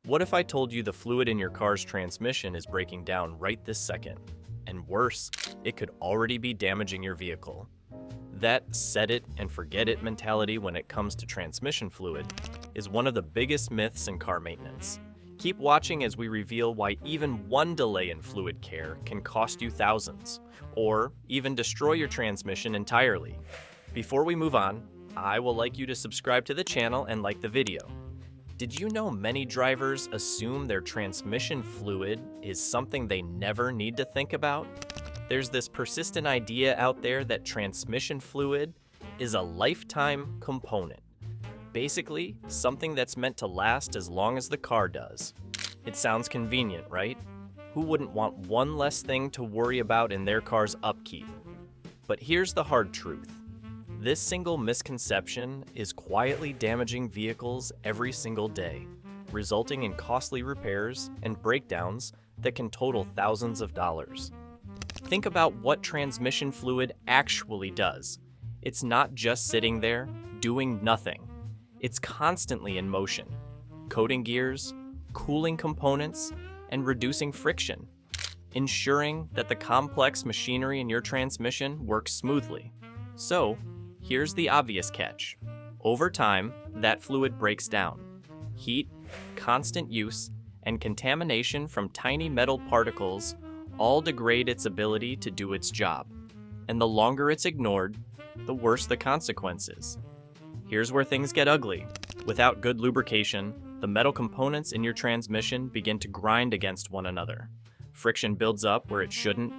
What if I told you the fluid in your car's transmission is breaking down right this second? And worse, it could already be damaging your vehicle. That set it and forget it mentality when it comes to transmission fluid is one of the biggest myths in car maintenance. Keep watching as we reveal why even one delay in fluid care can cost you thousands, or even destroy your transmission entirely. Before we move on, I will like you to subscribe to the channel and like the video. Did you know many drivers assume their transmission fluid is something they never need to think about? There's this persistent idea out there that transmission fluid is a lifetime component. Basically, something that's meant to last as long as the car does. It sounds convenient, right? Who wouldn't want one less thing to worry about in their car's upkeep? But here's the hard truth. This single misconception is quietly damaging vehicles every single day, resulting in costly repairs and breakdowns that can total thousands of dollars. Think about what transmission fluid actually does. It's not just sitting there, doing nothing. It's constantly in motion, coating gears, cooling components, and reducing friction, ensuring that the complex machinery in your transmission works smoothly. So, here's the obvious catch. Over time, that fluid breaks down. Heat, constant use, and contamination from tiny metal particles all degrade its ability to do its job. And the longer it's ignored, the worse the consequences. Here's where things get ugly. Without good lubrication, the metal components in your transmission begin to grind against one another. Friction builds up where it shouldn't,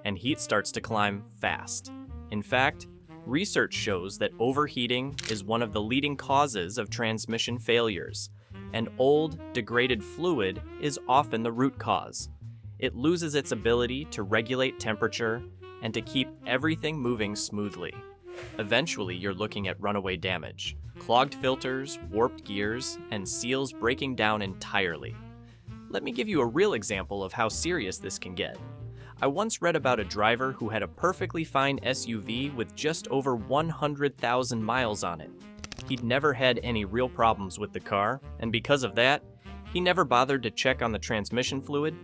and heat starts to climb fast. In fact, research shows that overheating is one of the leading causes of transmission failures, and old, degraded fluid is often the root cause. It loses its ability to regulate temperature and to keep everything moving smoothly. Eventually, you're looking at runaway damage, clogged filters, warped gears, and seals breaking down entirely. Let me give you a real example of how serious this can get. I once read about a driver who had a perfectly fine SUV with just over 100,000 miles on it. He'd never had any real problems with the car, and because of that, he never bothered to check on the transmission fluid.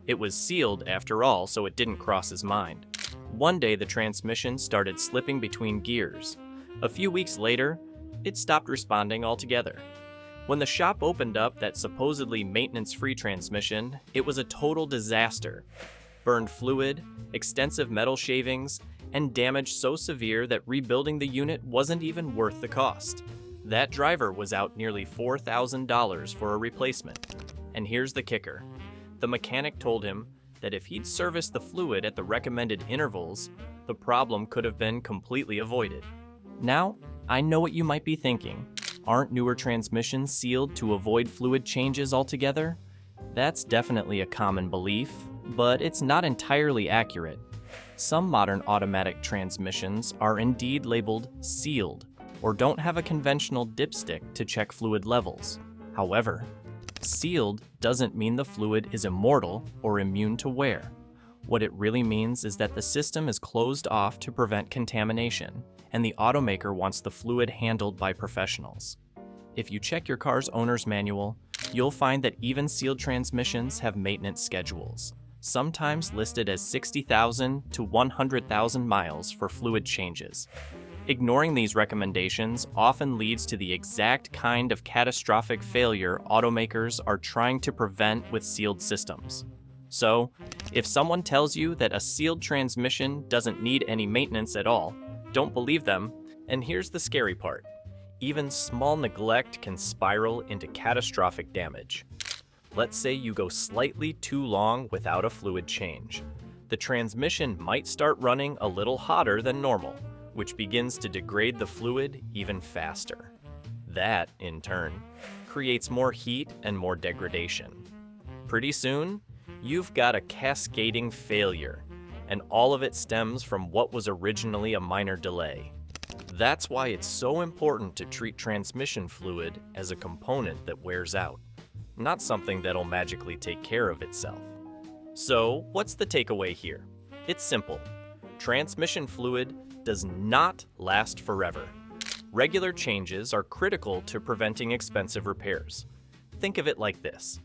It was sealed after all, so it didn't cross his mind. One day the transmission started slipping between gears. A few weeks later, it stopped responding altogether. When the shop opened up that supposedly maintenance-free transmission, it was a total disaster. Burned fluid, extensive metal shavings, and damage so severe that rebuilding the unit wasn't even worth the cost. That driver was out nearly $4,000 for a replacement. And here's the kicker. The mechanic told him that if he'd serviced the fluid at the recommended intervals, the problem could have been completely avoided. Now, I know what you might be thinking. Aren't newer transmissions sealed to avoid fluid changes altogether? That's definitely a common belief, but it's not entirely accurate. Some modern automatic transmissions are indeed labeled sealed, or don't have a conventional dipstick to check fluid levels. However, sealed doesn't mean the fluid is immortal or immune to wear. What it really means is that the system is closed off to prevent contamination, and the automaker wants the fluid handled by professionals. If you check your car's owner's manual, you'll find that even sealed transmissions have maintenance schedules, sometimes listed as 60,000 to 100,000 miles for fluid changes. Ignoring these recommendations often leads to the exact kind of catastrophic failure automakers are trying to prevent with sealed systems. So, if someone tells you that a sealed transmission doesn't need any maintenance at all, don't believe them. And here's the scary part. Even small neglect can spiral into catastrophic damage. Let's say you go slightly too long without a fluid change. The transmission might start running a little hotter than normal, which begins to degrade the fluid even faster. That, in turn, creates more heat and more degradation. Pretty soon, you've got a cascading failure, and all of it stems from what was originally a minor delay. That's why it's so important to treat transmission fluid as a component that wears out, not something that'll magically take care of itself. So, what's the takeaway here? It's simple. Transmission fluid does not last forever. Regular changes are critical to preventing expensive repairs. Think of it like this.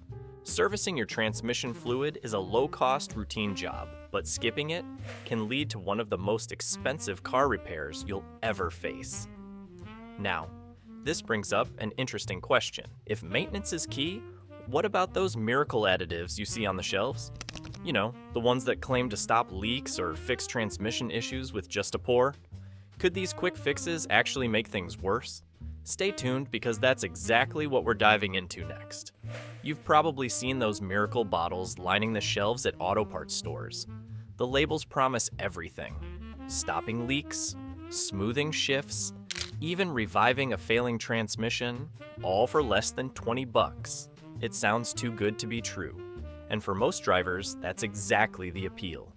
Servicing your transmission fluid is a low-cost routine job, but skipping it can lead to one of the most expensive car repairs you'll ever face. Now, this brings up an interesting question. If maintenance is key, what about those miracle additives you see on the shelves? You know, the ones that claim to stop leaks or fix transmission issues with just a pour? Could these quick fixes actually make things worse? Stay tuned because that's exactly what we're diving into next. You've probably seen those miracle bottles lining the shelves at auto parts stores. The labels promise everything: stopping leaks, smoothing shifts, even reviving a failing transmission, all for less than 20 bucks. It sounds too good to be true. And for most drivers, that's exactly the appeal.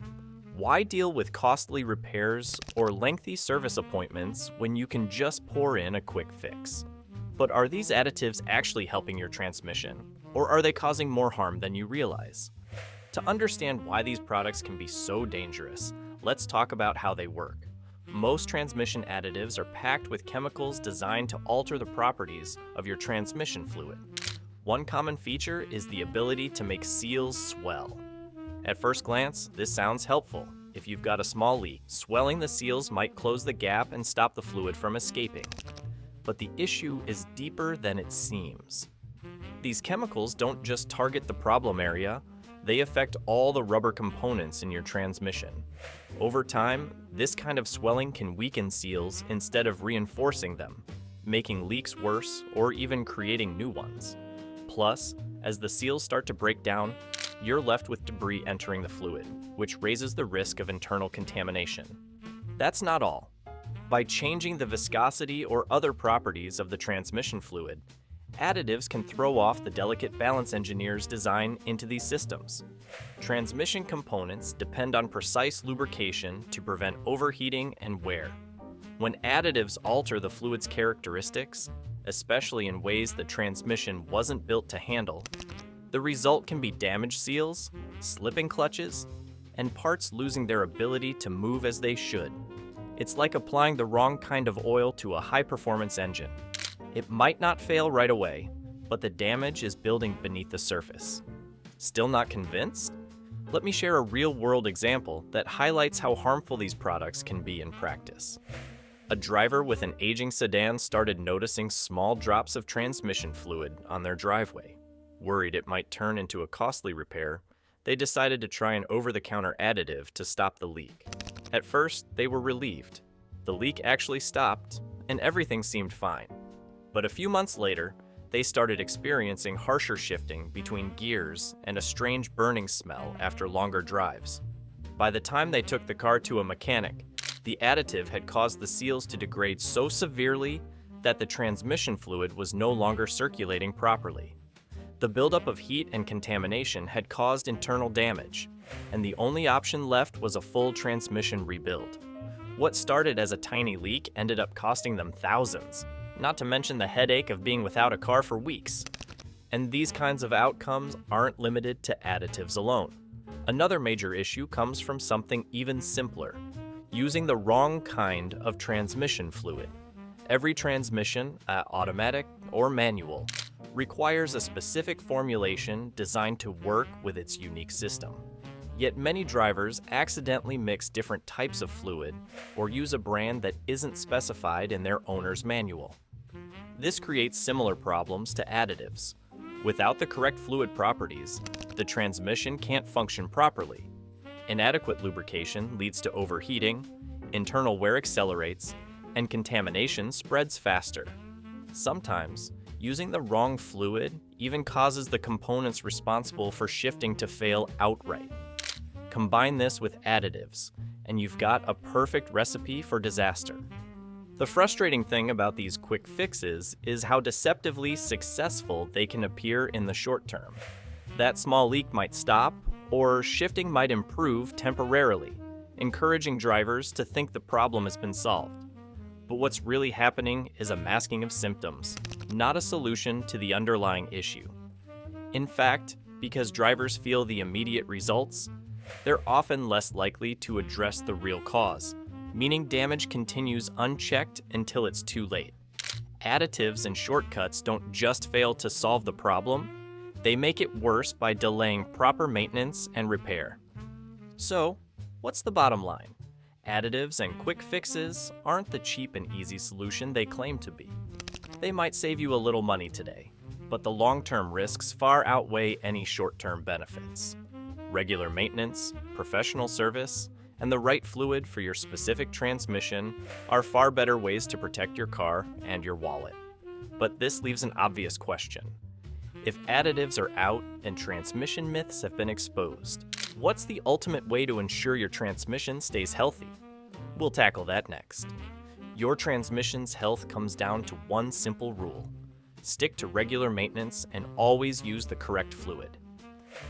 Why deal with costly repairs or lengthy service appointments when you can just pour in a quick fix? But are these additives actually helping your transmission, or are they causing more harm than you realize? To understand why these products can be so dangerous, let's talk about how they work. Most transmission additives are packed with chemicals designed to alter the properties of your transmission fluid. One common feature is the ability to make seals swell. At first glance, this sounds helpful. If you've got a small leak, swelling the seals might close the gap and stop the fluid from escaping. But the issue is deeper than it seems. These chemicals don't just target the problem area, they affect all the rubber components in your transmission. Over time, this kind of swelling can weaken seals instead of reinforcing them, making leaks worse or even creating new ones. Plus, as the seals start to break down, you're left with debris entering the fluid, which raises the risk of internal contamination. That's not all. By changing the viscosity or other properties of the transmission fluid, additives can throw off the delicate balance engineer's design into these systems. Transmission components depend on precise lubrication to prevent overheating and wear. When additives alter the fluid's characteristics, especially in ways the transmission wasn't built to handle, the result can be damaged seals, slipping clutches, and parts losing their ability to move as they should. It's like applying the wrong kind of oil to a high-performance engine. It might not fail right away, but the damage is building beneath the surface. Still not convinced? Let me share a real-world example that highlights how harmful these products can be in practice. A driver with an aging sedan started noticing small drops of transmission fluid on their driveway. Worried it might turn into a costly repair, they decided to try an over-the-counter additive to stop the leak. At first, they were relieved. The leak actually stopped, and everything seemed fine. But a few months later, they started experiencing harsher shifting between gears and a strange burning smell after longer drives. By the time they took the car to a mechanic, the additive had caused the seals to degrade so severely that the transmission fluid was no longer circulating properly. The buildup of heat and contamination had caused internal damage, and the only option left was a full transmission rebuild. What started as a tiny leak ended up costing them thousands, not to mention the headache of being without a car for weeks. And these kinds of outcomes aren't limited to additives alone. Another major issue comes from something even simpler: using the wrong kind of transmission fluid. Every transmission, automatic or manual, requires a specific formulation designed to work with its unique system. Yet many drivers accidentally mix different types of fluid or use a brand that isn't specified in their owner's manual. This creates similar problems to additives. Without the correct fluid properties, the transmission can't function properly. Inadequate lubrication leads to overheating, internal wear accelerates, and contamination spreads faster. Sometimes, using the wrong fluid even causes the components responsible for shifting to fail outright. Combine this with additives, and you've got a perfect recipe for disaster. The frustrating thing about these quick fixes is how deceptively successful they can appear in the short term. That small leak might stop, or shifting might improve temporarily, encouraging drivers to think the problem has been solved. But what's really happening is a masking of symptoms, not a solution to the underlying issue. In fact, because drivers feel the immediate results, they're often less likely to address the real cause, meaning damage continues unchecked until it's too late. Additives and shortcuts don't just fail to solve the problem, They make it worse by delaying proper maintenance and repair. So, what's the bottom line? Additives and quick fixes aren't the cheap and easy solution they claim to be. They might save you a little money today, but the long-term risks far outweigh any short-term benefits. Regular maintenance, professional service, and the right fluid for your specific transmission are far better ways to protect your car and your wallet. But this leaves an obvious question. If additives are out and transmission myths have been exposed, what's the ultimate way to ensure your transmission stays healthy? We'll tackle that next. Your transmission's health comes down to one simple rule. Stick to regular maintenance and always use the correct fluid.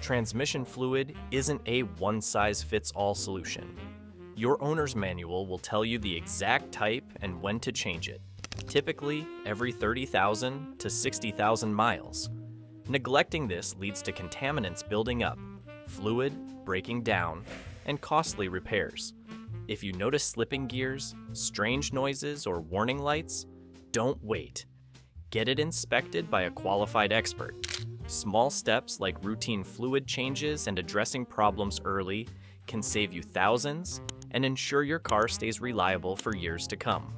Transmission fluid isn't a one-size-fits-all solution. Your owner's manual will tell you the exact type and when to change it, typically every 30,000 to 60,000 miles. Neglecting this leads to contaminants building up, fluid breaking down, and costly repairs. If you notice slipping gears, strange noises, or warning lights, don't wait. Get it inspected by a qualified expert. Small steps like routine fluid changes and addressing problems early can save you thousands and ensure your car stays reliable for years to come.